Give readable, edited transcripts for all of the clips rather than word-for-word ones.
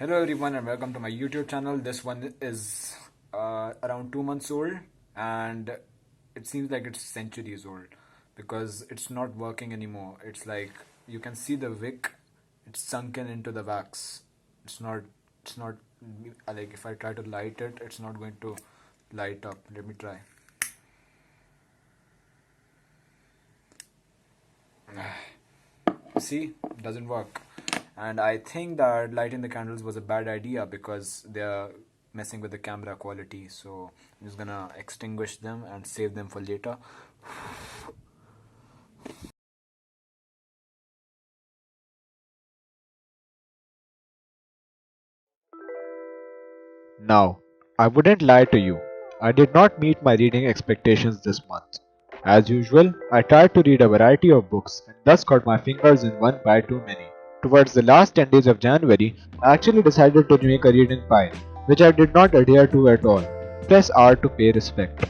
Hello everyone and welcome to my YouTube channel. This one is around 2 months old and it seems like it's centuries old because it's not working anymore. It's like you can see the wick, it's sunken into the wax. It's not like if I try to light it, it's not going to light up. Let me try. See, doesn't work. And I think that lighting the candles was a bad idea because they're messing with the camera quality. So I'm just gonna extinguish them and save them for later. Now, I wouldn't lie to you. I did not meet my reading expectations this month. As usual, I tried to read a variety of books and thus got my fingers in one pie too many. Towards the last 10 days of January, I actually decided to make a reading pile, which I did not adhere to at all. Press R to pay respect.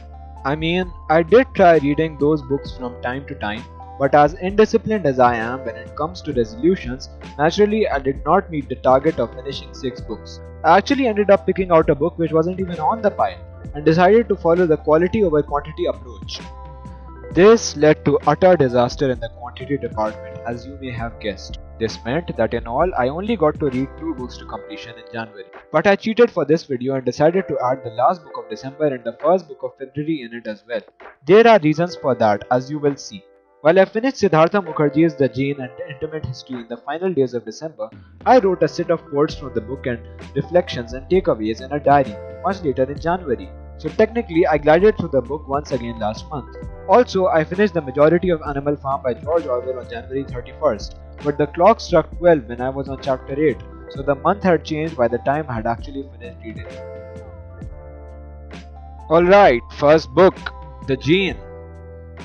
I mean, I did try reading those books from time to time, but as indisciplined as I am when it comes to resolutions, naturally I did not meet the target of finishing 6 books. I actually ended up picking out a book which wasn't even on the pile and decided to follow the quality over quantity approach. This led to utter disaster in the quantity department, as you may have guessed. This meant that in all, I only got to read 2 books to completion in January. But I cheated for this video and decided to add the last book of December and the first book of February in it as well. There are reasons for that, as you will see. While I finished Siddhartha Mukherjee's The Jane and Intimate History in the final days of December, I wrote a set of quotes from the book and reflections and takeaways in a diary much later in January. So technically, I glided through the book once again last month. Also, I finished the majority of Animal Farm by George Orwell on January 31st, but the clock struck 12 when I was on chapter 8, so the month had changed by the time I had actually finished reading. Alright, first book, The Gene.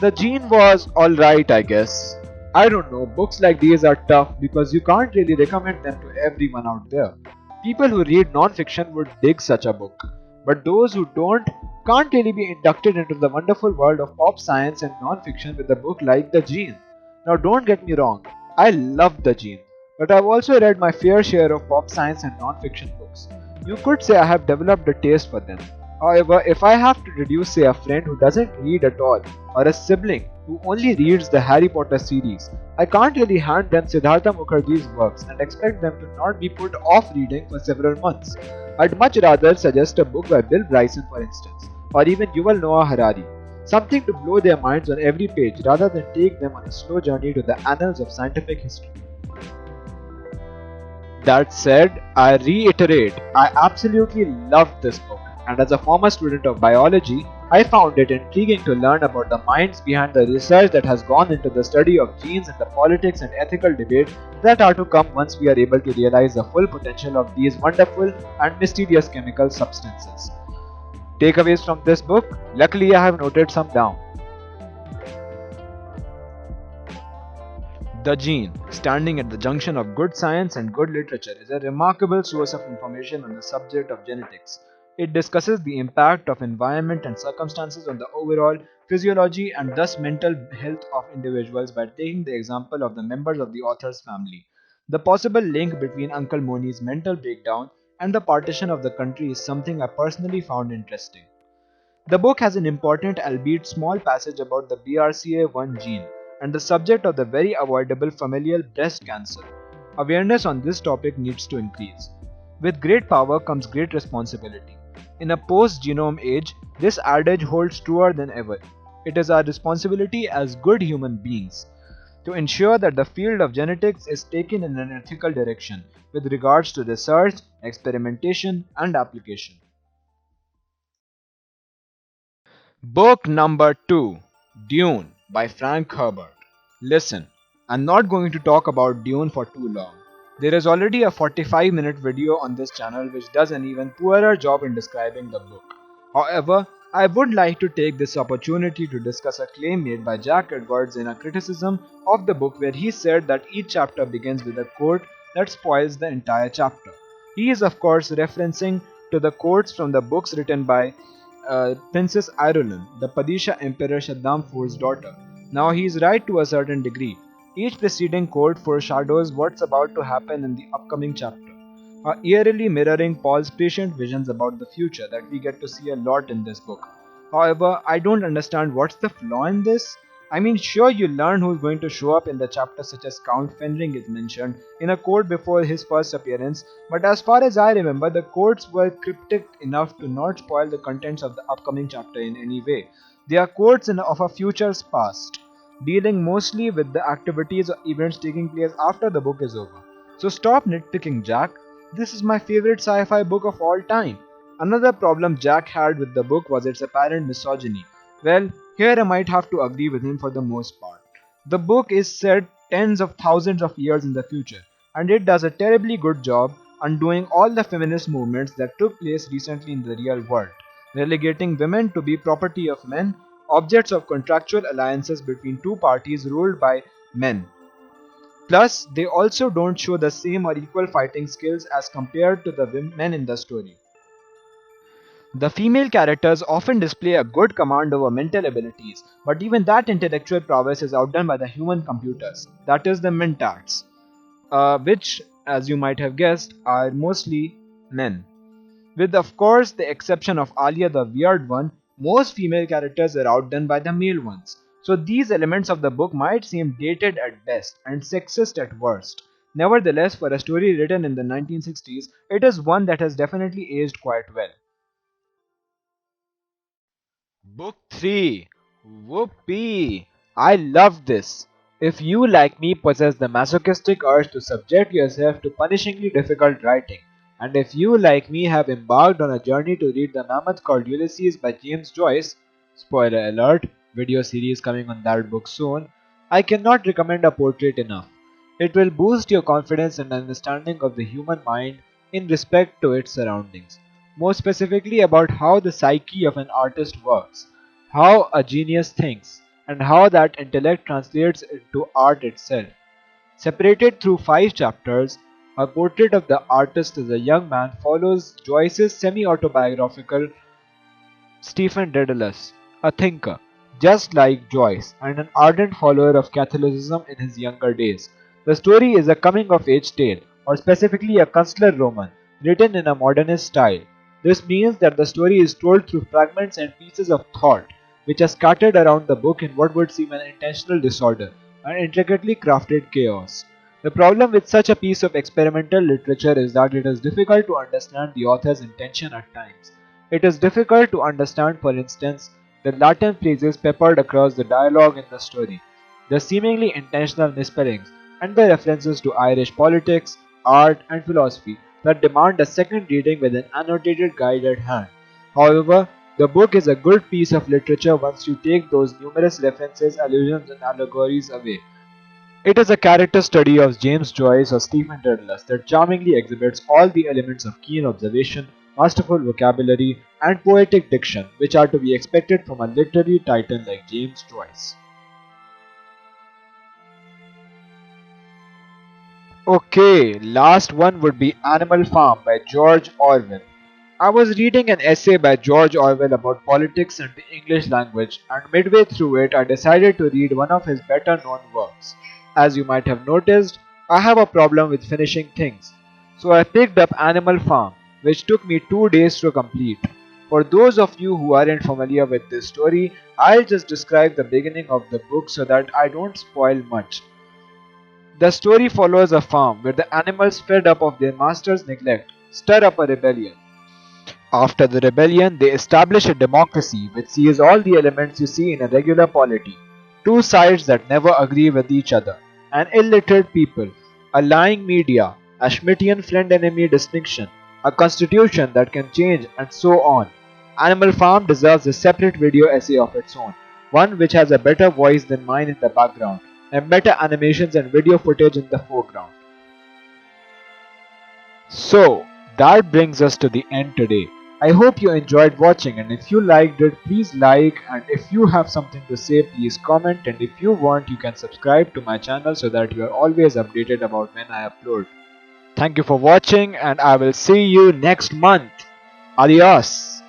The Gene was alright, I guess. I don't know, books like these are tough because you can't really recommend them to everyone out there. People who read non-fiction would dig such a book, but those who don't can't really be inducted into the wonderful world of pop science and non-fiction with a book like The Gene. Now don't get me wrong, I love The Gene, but I've also read my fair share of pop science and non-fiction books. You could say I have developed a taste for them. However, if I have to deduce, say, a friend who doesn't read at all, or a sibling who only reads the Harry Potter series, I can't really hand them Siddhartha Mukherjee's works and expect them to not be put off reading for several months. I'd much rather suggest a book by Bill Bryson, for instance, or even Yuval Noah Harari, something to blow their minds on every page rather than take them on a slow journey to the annals of scientific history. That said, I reiterate, I absolutely loved this book, and as a former student of biology, I found it intriguing to learn about the minds behind the research that has gone into the study of genes and the politics and ethical debates that are to come once we are able to realize the full potential of these wonderful and mysterious chemical substances. Takeaways from this book? Luckily, I have noted some down. The Gene, standing at the junction of good science and good literature, is a remarkable source of information on the subject of genetics. It discusses the impact of environment and circumstances on the overall physiology and thus mental health of individuals by taking the example of the members of the author's family. The possible link between Uncle Moni's mental breakdown and the partition of the country is something I personally found interesting. The book has an important, albeit small, passage about the BRCA1 gene and the subject of the very avoidable familial breast cancer. Awareness on this topic needs to increase. With great power comes great responsibility. In a post-genome age, this adage holds truer than ever. It is our responsibility as good human beings to ensure that the field of genetics is taken in an ethical direction with regards to research, experimentation, and application. Book number 2, Dune by Frank Herbert. Listen, I'm not going to talk about Dune for too long. There is already a 45-minute video on this channel which does an even poorer job in describing the book. However, I would like to take this opportunity to discuss a claim made by Jack Edwards in a criticism of the book where he said that each chapter begins with a quote that spoils the entire chapter. He is of course referencing to the quotes from the books written by Princess Irulan, the Padisha Emperor Shaddam IV's daughter. Now he is right to a certain degree. Each preceding quote foreshadows what's about to happen in the upcoming chapter. eerily mirroring Paul's prescient visions about the future that we get to see a lot in this book. However, I don't understand what's the flaw in this. I mean, sure, you learn who's going to show up in the chapter, such as Count Fenring is mentioned in a quote before his first appearance, but as far as I remember, the quotes were cryptic enough to not spoil the contents of the upcoming chapter in any way. They are quotes of a future's past, dealing mostly with the activities or events taking place after the book is over. So stop nitpicking, Jack. This is my favorite sci fi book of all time. Another problem Jack had with the book was its apparent misogyny. Well, here I might have to agree with him for the most part. The book is set tens of thousands of years in the future, and it does a terribly good job undoing all the feminist movements that took place recently in the real world, relegating women to be property of men, objects of contractual alliances between two parties ruled by men. Plus, they also don't show the same or equal fighting skills as compared to the men in the story. The female characters often display a good command over mental abilities, but even that intellectual prowess is outdone by the human computers, that is, the mentats, which, as you might have guessed, are mostly men. With, of course, the exception of Alia the Weird One, most female characters are outdone by the male ones. So these elements of the book might seem dated at best and sexist at worst. Nevertheless, for a story written in the 1960s, it is one that has definitely aged quite well. Book 3. Whoopee! I love this. If you, like me, possess the masochistic urge to subject yourself to punishingly difficult writing, and if you, like me, have embarked on a journey to read the mammoth called Ulysses by James Joyce, spoiler alert, video series coming on that book soon, I cannot recommend a portrait enough. It will boost your confidence and understanding of the human mind in respect to its surroundings, more specifically about how the psyche of an artist works, how a genius thinks, and how that intellect translates into art itself. Separated through 5 chapters, a portrait of the artist as a young man follows Joyce's semi autobiographical Stephen Dedalus, a thinker, just like Joyce, and an ardent follower of Catholicism in his younger days. The story is a coming of age tale, or specifically a consular roman, written in a modernist style. This means that the story is told through fragments and pieces of thought, which are scattered around the book in what would seem an intentional disorder and intricately crafted chaos. The problem with such a piece of experimental literature is that it is difficult to understand the author's intention at times. It is difficult to understand, for instance, the Latin phrases peppered across the dialogue in the story, the seemingly intentional misspellings, and the references to Irish politics, art, and philosophy that demand a second reading with an annotated guide at hand. However, the book is a good piece of literature once you take those numerous references, allusions, and allegories away. It is a character study of James Joyce or Stephen Dedalus that charmingly exhibits all the elements of keen observation, masterful vocabulary, and poetic diction which are to be expected from a literary titan like James Joyce. Okay, last one would be Animal Farm by George Orwell. I was reading an essay by George Orwell about politics and the English language, and midway through it, I decided to read one of his better known works. As you might have noticed, I have a problem with finishing things, so I picked up Animal Farm, which took me 2 days to complete. For those of you who aren't familiar with this story, I'll just describe the beginning of the book so that I don't spoil much. The story follows a farm where the animals, fed up of their master's neglect, stir up a rebellion. After the rebellion, they establish a democracy which sees all the elements you see in a regular polity: two sides that never agree with each other, an illiterate people, a lying media, a Schmittian friend enemy distinction, a constitution that can change, and so on. Animal Farm deserves a separate video essay of its own, one which has a better voice than mine in the background, and better animations and video footage in the foreground. So, that brings us to the end today. I hope you enjoyed watching, and if you liked it, please like, and if you have something to say, please comment, and if you want, you can subscribe to my channel so that you are always updated about when I upload. Thank you for watching, and I will see you next month. Adios.